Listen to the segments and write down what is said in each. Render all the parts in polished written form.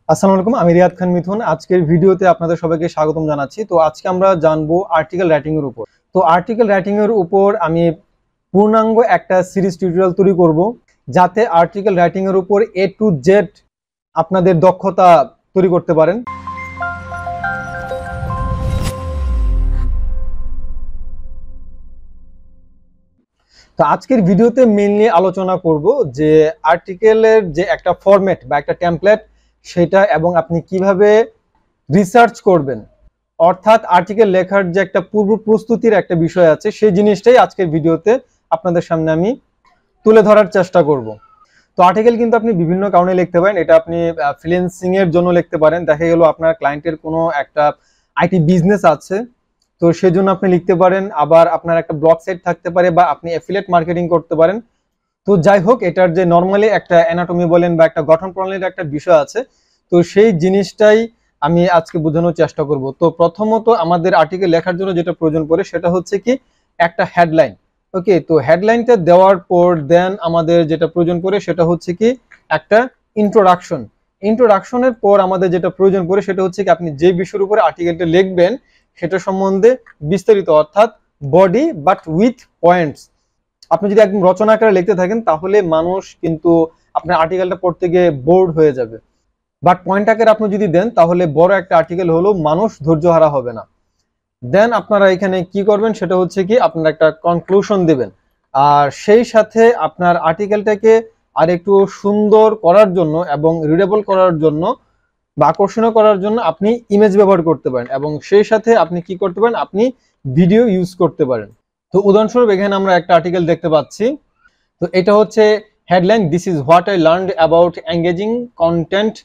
আসসালামু আলাইকুম, আমি রিয়াদ খান মিথুন। আজকের ভিডিওতে আপনাদের সবাইকে স্বাগতম জানাচ্ছি। তো আজকে আমরা জানবো আর্টিকেল রাইটিং এর উপর। তো আর্টিকেল রাইটিং এর উপর আমি পূর্ণাঙ্গ একটা সিরিজ টিউটোরিয়াল তৈরি করব, যাতে আর্টিকেল রাইটিং এর উপর এ টু জেড আপনাদের দক্ষতা তৈরি করতে পারেন। তো আজকের ভিডিওতে মেইনলি আলোচনা করব যে আর্টিকেলের যে একটা ফরম্যাট বা একটা টেমপ্লেট সেটা, এবং আপনি কিভাবে রিসার্চ করবেন, অর্থাৎ আর্টিকেল লেখার যে একটা পূর্ব প্রস্তুতির একটা বিষয় আছে, সেই জিনিসটাই আজকের ভিডিওতে আপনাদের সামনে আমি তুলে ধরার চেষ্টা করব। তো আর্টিকেল কিন্তু আপনি বিভিন্ন কারণে লিখতে পারেন। এটা আপনি ফ্রিল্যান্সিং এর জন্য লিখতে পারেন। দেখা গেল আপনার ক্লায়েন্টের কোনো একটা আইটি বিজনেস আছে, তো সেজন্য আপনি লিখতে পারেন। আবার আপনার একটা ব্লগ সাইট থাকতে পারে, বা আপনি অ্যাফিলিয়েট মার্কেটিং করতে পারেন। তো যাই হোক, এটার যে নর্মালি একটা অ্যানাটমি বলেন বা একটা গঠন প্রণালীর একটা বিষয় আছে, তো সেই জিনিসটাই আমি আজকে বোঝানোর চেষ্টা করব। তো প্রথমত আমাদের আর্টিকেল লেখার জন্য যেটা প্রয়োজন পড়ে সেটা হচ্ছে কি একটা হেডলাইন। ওকে, তো হেডলাইনটা দেওয়ার পর দেন আমাদের যেটা প্রয়োজন পড়ে সেটা হচ্ছে কি একটা ইন্ট্রোডাকশন। ইন্ট্রোডাকশনের পর আমাদের যেটা প্রয়োজন পড়ে সেটা হচ্ছে কি আপনি যে বিষয়ের উপরে আর্টিকেলটা লিখবেন সেটা সম্বন্ধে বিস্তারিত, অর্থাৎ বডি বাট উইথ পয়েন্টস। আপনি যদি একদম রচনা আকারে লিখতে থাকেন তাহলে মানুষ কিন্তু আপনার আর্টিকেলটা পড়তে গিয়ে বোর্ড হয়ে যাবে। বাট পয়েন্ট আকারে আপনি যদি দেন তাহলে বড় একটা আর্টিকেল হলো মানুষ ধৈর্য হারা হবে না। দেন আপনারা এখানে কি করবেন সেটা হচ্ছে কি আপনারা একটা কনক্লুশন দেবেন। আর সেই সাথে আপনার আর্টিকেলটাকে আর একটু সুন্দর করার জন্য এবং রিডেবল করার জন্য বা আকর্ষণীয় করার জন্য আপনি ইমেজ ব্যবহার করতে পারেন, এবং সেই সাথে আপনি কি করতে পারেন, আপনি ভিডিও ইউজ করতে পারেন। তো উদাহরণস্বরূপ এখানে আমরা একটা আর্টিকেল দেখতে পাচ্ছি। তো এটা হচ্ছে headline, this is what I learned about engaging content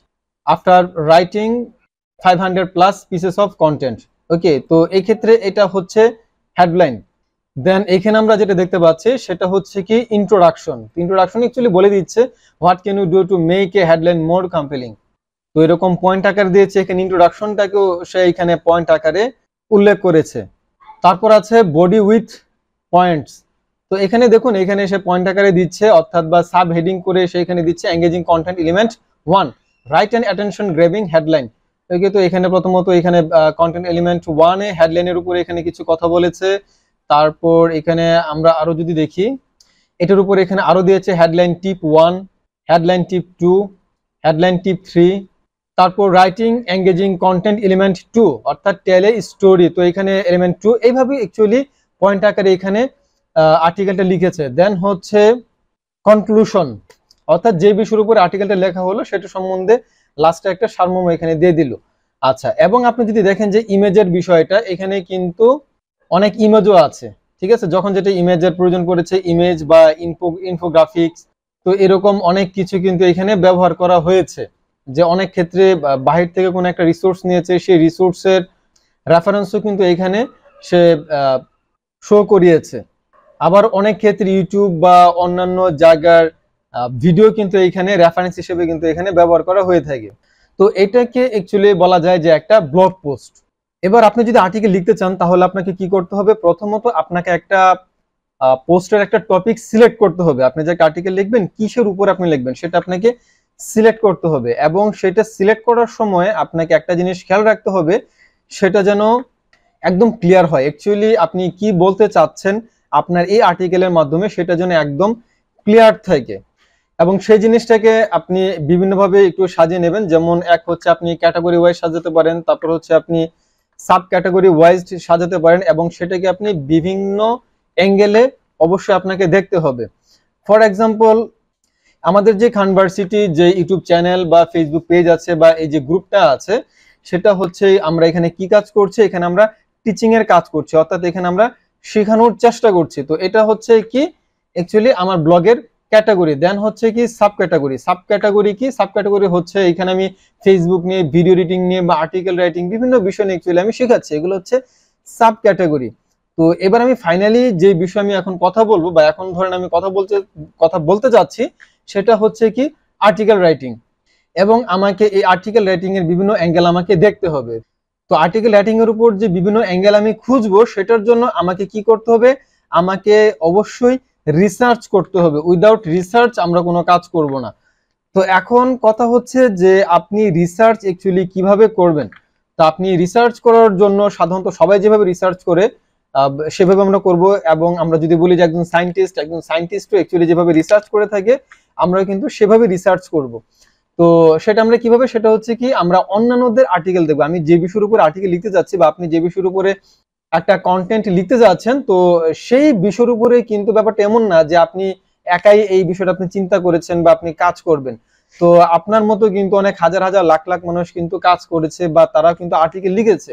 after writing 500 plus pieces of content. Okay, তো এই ক্ষেত্রে এটা হচ্ছে হেডলাইন। দেন এখানে আমরা যেটা দেখতে পাচ্ছি সেটা হচ্ছে কি ইন্ট্রোডাকশন। ইন্ট্রোডাকশন অ্যাকচুয়ালি বলে দিচ্ছে what can you do to make a headline more compelling. তো এরকম পয়েন্ট আকারে দিয়েছে, এখানে ইন্ট্রোডাকশনটাকেও সে এখানে পয়েন্ট আকারে উল্লেখ করেছে। তারপর আছে বডি উইথ পয়েন্টস। তো এখানে দেখুন, এখানে সে পয়েন্ট আকারে দিচ্ছে, অর্থাৎ বা সাব হেডিং করে সে এখানে দিচ্ছে engaging content element 1 right and attention grabbing headline. Okay, তো এখানে প্রথমত এখানে কন্টেন্ট এলিমেন্ট 1 এ হেডলাইনের উপরে এখানে কিছু কথা বলেছে। তারপর এখানে আমরা আরো যদি দেখি, এটার উপরে এখানে আরো দিয়েছে হেডলাইন টিপ 1, হেডলাইন টিপ 2, হেডলাইন টিপ 3। তারপর রাইটিং এঙ্গেজিং কন্টেন্ট এলিমেন্ট 2 অর্থাৎ টেল এ স্টোরি। তো এখানে এলিমেন্ট 2 এইভাবে অ্যাকচুয়ালি পয়েন্ট আকারে এখানে আর্টিকেলটা লিখেছে। দেন হচ্ছে কনক্লুশন, অর্থাৎ যে বিষয়ের উপর আর্টিকেলটা লেখা হলো সেটা সম্বন্ধে লাস্টে একটা সারমর্ম এখানে দিয়ে দিল। আচ্ছা, এবং আপনি যদি দেখেন যে ইমেজের বিষয়টা, এখানে কিন্তু অনেক ইমেজও আছে। ঠিক আছে, যখন যেটা ইমেজের প্রয়োজন পড়েছে, ইমেজ বা ইনফোগ্রাফিক্স, তো এরকম অনেক কিছু কিন্তু এখানে ব্যবহার করা হয়েছে। যে অনেক ক্ষেত্রে বাহির থেকে কোনো একটা রিসোর্স নিয়েছে, সেই রিসোর্সের রেফারেন্সও কিন্তু এখানে সে শো করিয়েছে। আবার অনেক ক্ষেত্রে ইউটিউব বা অন্যান্য জায়গার ভিডিও কিন্তু এখানে রেফারেন্স হিসেবে কিন্তু এখানে ব্যবহার করা হয়ে থাকে। তো এটাকে অ্যাকচুয়ালি বলা যায় যে একটা ব্লগ পোস্ট। এবার আপনি যদি আর্টিকেল লিখতে চান তাহলে আপনাকে কি করতে হবে, প্রথমত আপনাকে একটা পোস্টের একটা টপিক সিলেক্ট করতে হবে। আপনি যে আর্টিকেল লিখবেন কিসের উপর আপনি লিখবেন সেটা আপনাকে সিলেক্ট করতে হবে, এবং সেটা সিলেক্ট করার সময় আপনাকে একটা জিনিস খেয়াল রাখতে হবে, সেটা যেন একদম ক্লিয়ার হয়। অ্যাকচুয়ালি আপনি কি বলতে চাচ্ছেন আপনার এই আর্টিকেলের মাধ্যমে, সেটা যেন একদম ক্লিয়ার থাকে। এবং সেই জিনিসটাকে আপনি বিভিন্নভাবে একটু সাজিয়ে নেবেন। যেমন এক হচ্ছে আপনি ক্যাটাগরি ওয়াইজ সাজাতে পারেন, তারপর হচ্ছে আপনি সাব ক্যাটাগরি ওয়াইজ সাজাতে পারেন, এবং সেটাকে আপনি বিভিন্ন অ্যাঙ্গেলে অবশ্যই আপনাকে দেখতে হবে। ফর এক্সাম্পল, আমাদের যে খানভার্সিটি যে ইউটিউব চ্যানেল বা ফেসবুক পেজ আছে বা এই যে গ্রুপটা আছে, সেটা হচ্ছে আমরা এখানে কি কাজ করছি, এখানে আমরা টিচিং এর কাজ করছি, অর্থাৎ এখানে আমরা শেখানোর চেষ্টা করছি। তো এটা হচ্ছে কি অ্যাকচুয়ালি আমার ব্লগের ক্যাটাগরি। দেন হচ্ছে কি সাব ক্যাটাগরি। সাব ক্যাটাগরি কি, সাব ক্যাটাগরি হচ্ছে এখানে আমি ফেসবুক নিয়ে, ভিডিও এডিটিং নিয়ে বা আর্টিকেল রাইটিং বিভিন্ন বিষয় নিয়ে অ্যাকচুয়ালি আমি শেখাচ্ছি, এগুলো হচ্ছে সাব ক্যাটাগরি। তো এবার আমি ফাইনালি যে বিষয় আমি এখন কথা বলবো, বা এখন ধরেন আমি কথা বলতে যাচ্ছি, সেটা হচ্ছে কি আর্টিকেল রাইটিং। এবং আমাকে এই আর্টিকেল রাইটিং এর বিভিন্ন অ্যাঙ্গেল আমাকে দেখতে হবে। তো আর্টিকেল রাইটিং এর উপর যে বিভিন্ন অ্যাঙ্গেল আমি খুঁজবো, সেটার জন্য আমাকে কি করতে হবে, আমাকে অবশ্যই রিসার্চ করতে হবে। উইদাউট রিসার্চ আমরা কোনো কাজ করব না। তো তো এখন কথা হচ্ছে যে আপনি রিসার্চ অ্যাকচুয়ালি কিভাবে করবেন। তো আপনি রিসার্চ করার জন্য সাধারণত সবাই যেভাবে রিসার্চ করে সেভাবে আমরা করব, এবং আমরা যদি বলি যে একজন সায়েন্টিস্টও অ্যাকচুয়ালি যেভাবে রিসার্চ করে থাকে আমরা কিন্তু সেভাবে রিসার্চ করব। তো সেটা আমরা কিভাবে, সেটা হচ্ছে কি আমরা অন্যান্যদের আর্টিকেল দেখবো। আমি যে বিষয়ের উপর আর্টিকেল লিখতে যাচ্ছি বা আপনি যে বিষয়ের উপরে একটা কন্টেন্ট লিখতে যাচ্ছেন, তো সেই বিষয়ের উপরে কিন্তু ব্যাপারটা এমন না যে আপনি একাই এই বিষয়টা আপনি চিন্তা করেছেন বা আপনি কাজ করবেন। তো আপনার মতো কিন্তু অনেক হাজার হাজার লাখ লাখ মানুষ কিন্তু কাজ করেছে বা তারা কিন্তু আর্টিকেল লিখেছে।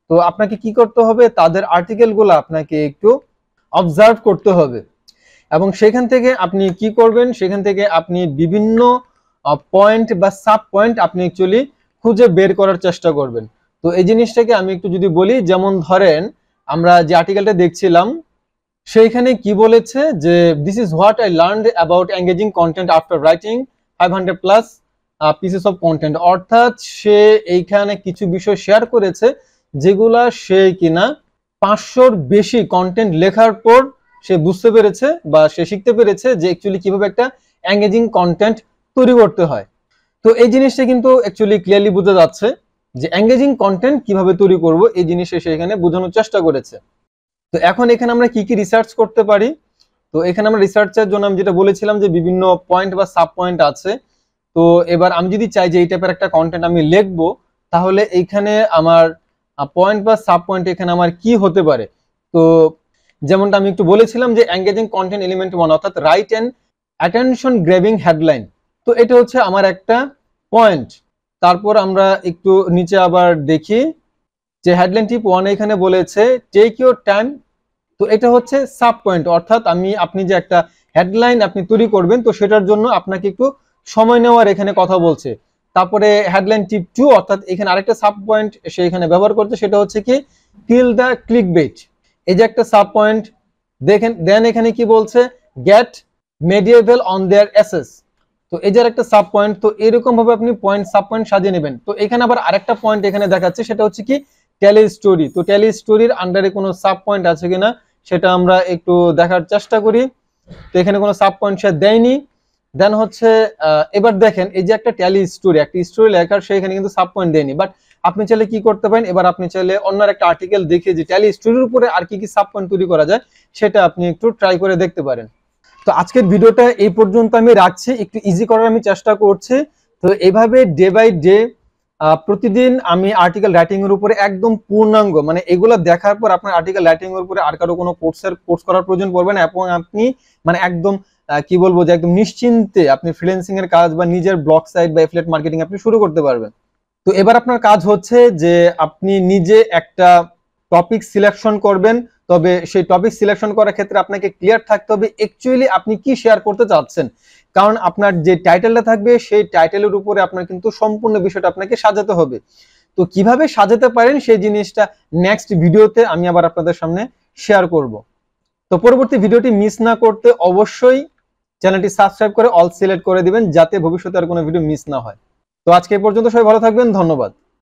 তো আপনাকে কি করতে হবে, তাদের আর্টিকেল গুলো আপনাকে একটু অবজার্ভ করতে হবে, এবং সেখান থেকে আপনি কি করবেন, সেখান থেকে আপনি বিভিন্ন পয়েন্ট বা সাব পয়েন্ট আপনি অ্যাকচুয়ালি খুঁজে বের করার চেষ্টা করবেন। তো এই জিনিসটাকে আমি একটু যদি বলি, যেমন ধরেন আমরা যে আর্টিকেলটা দেখছিলাম সেইখানে কি বলেছে যে this is what I learned about engaging content after writing 500 plus pieces of content. অর্থাৎ সে এইখানে কিছু বিষয় শেয়ার করেছে যেগুলা সে কিনা 500-র বেশি কন্টেন্ট লেখার পর সে বুঝতে পেরেছে বা সে শিখতে পেরেছে যে অ্যাকচুয়ালি কিভাবে একটা এঙ্গেজিং কন্টেন্ট তৈরি করতে হয়। তো এই জিনিসটা কিন্তু অ্যাকচুয়ালি ক্লিয়ারলি বোঝা যাচ্ছে যে এঙ্গেজিং কন্টেন্ট কিভাবে তৈরি করব, এই জিনিসটা সে এখানে বোঝানোর চেষ্টা করেছে। তো এখন এখানে আমরা কি কি রিসার্চ করতে পারি। তো এখানে আমরা রিসার্চের জন্য আমি যেটা বলেছিলাম যে বিভিন্ন পয়েন্ট বা সাব পয়েন্ট আছে। তো এবার আমি যদি চাই যে এই টাইপের একটা কন্টেন্ট আমি লিখবো, তাহলে এইখানে আমার পয়েন্ট বা সাব পয়েন্ট এখানে আমার কি হতে পারে। তো যেমনটা আমি একটু বলেছিলাম যে এঙ্গেজিং কন্টেন্ট এলিমেন্ট 1, অর্থাৎ right and attention grabbing headline. তো এটা হচ্ছে আমার একটা পয়েন্ট। তারপর আমরা একটু নিচে আবার দেখি যে হেডলাইন টিপ 1 এখানে বলেছে টেক ইউর টাইম। তো এটা হচ্ছে সাব পয়েন্ট, অর্থাৎ আপনি যে একটা হেডলাইন আপনি তৈরি করবেন, তো সেটার জন্য আপনাকে একটু সময় নেওয়ার এখানে কথা বলছে। তারপরে হেডলাইন টিপ 2, অর্থাৎ এখানে আরেকটা সাব পয়েন্ট সে এখানে ব্যবহার করছে, সেটা হচ্ছে কি কিল দ্য ক্লিকবেট। এই যে একটা সাব পয়েন্ট দেখেন, দেন এখানে কি বলছে get medieval on their asses. তো এই যে একটা সাব পয়েন্ট। তো এরকম ভাবে আপনি পয়েন্ট সাব পয়েন্ট সাজিয়ে নেবেন। তো এখানে আবার আরেকটা পয়েন্ট এখানে দেখাচ্ছে, সেটা হচ্ছে কি টেলি স্টোরি। তো টেলি স্টোরির আন্ডারে কোনো সাব পয়েন্ট আছে কিনা সেটা আমরা একটু দেখার চেষ্টা করি। তো এখানে কোনো সাব পয়েন্ট সে দেয়নি। দেন হচ্ছে এবার দেখেন এই যে একটা টেলি স্টোরি, একটা স্টোরি লেখার সে এখানে কিন্তু সাব পয়েন্ট দেয়নি। বাট আপনি চাইলে কি করতে পারেন, এবার আপনি চাইলে অন্য একটা আর্টিকেল দেখে যে টেলি স্টোরির উপরে আর কি কি সাব পয়েন্ট তৈরি করা যায় সেটা আপনি একটু ট্রাই করে দেখতে পারেন। তো আজকের ভিডিওটা এই পর্যন্ত আমি রাখছি, একটু ইজি করার আমি চেষ্টা করছি। তো এইভাবে ডে বাই ডে প্রতিদিন আমি আর্টিকেল রাইটিং এর উপরে একদম পূর্ণাঙ্গ, মানে এগুলো দেখার পর আপনার আর্টিকেল রাইটিং এর উপরে আর কারো কোনো কোর্স করার প্রয়োজন পড়বে না, এবং আপনি মানে একদম কি বলবো যে একদম নিশ্চিন্তে আপনি ফ্রিল্যান্সিং এর কাজ বা নিজের ব্লগ সাইট বা এফিলিয়েট মার্কেটিং আপনি শুরু করতে পারবেন। তো এবার আপনার কাজ হচ্ছে যে আপনি নিজে একটা টপিক সিলেকশন করবেন। তবে সেই টপিক সিলেকশন করার ক্ষেত্রে আপনাকে ক্লিয়ার থাকতে হবে অ্যাকচুয়ালি আপনি কি শেয়ার করতে চাচ্ছেন, কারণ আপনার যে টাইটেলটা থাকবে সেই টাইটেলের উপরে আপনার কিন্তু সম্পূর্ণ বিষয়টা আপনাকে সাজাতে হবে। তো কিভাবে সাজাতে পারেন সেই জিনিসটা নেক্সট ভিডিওতে আমি আবার আপনাদের সামনে শেয়ার করব। তো পরবর্তী ভিডিওটি মিস না করতে অবশ্যই চ্যানেলটি সাবস্ক্রাইব করে অল সিলেক্ট করে দিবেন, যাতে ভবিষ্যতে আর কোনো ভিডিও মিস না হয়। তো আজকে এই পর্যন্ত সবাই ভালো থাকবেন, ধন্যবাদ।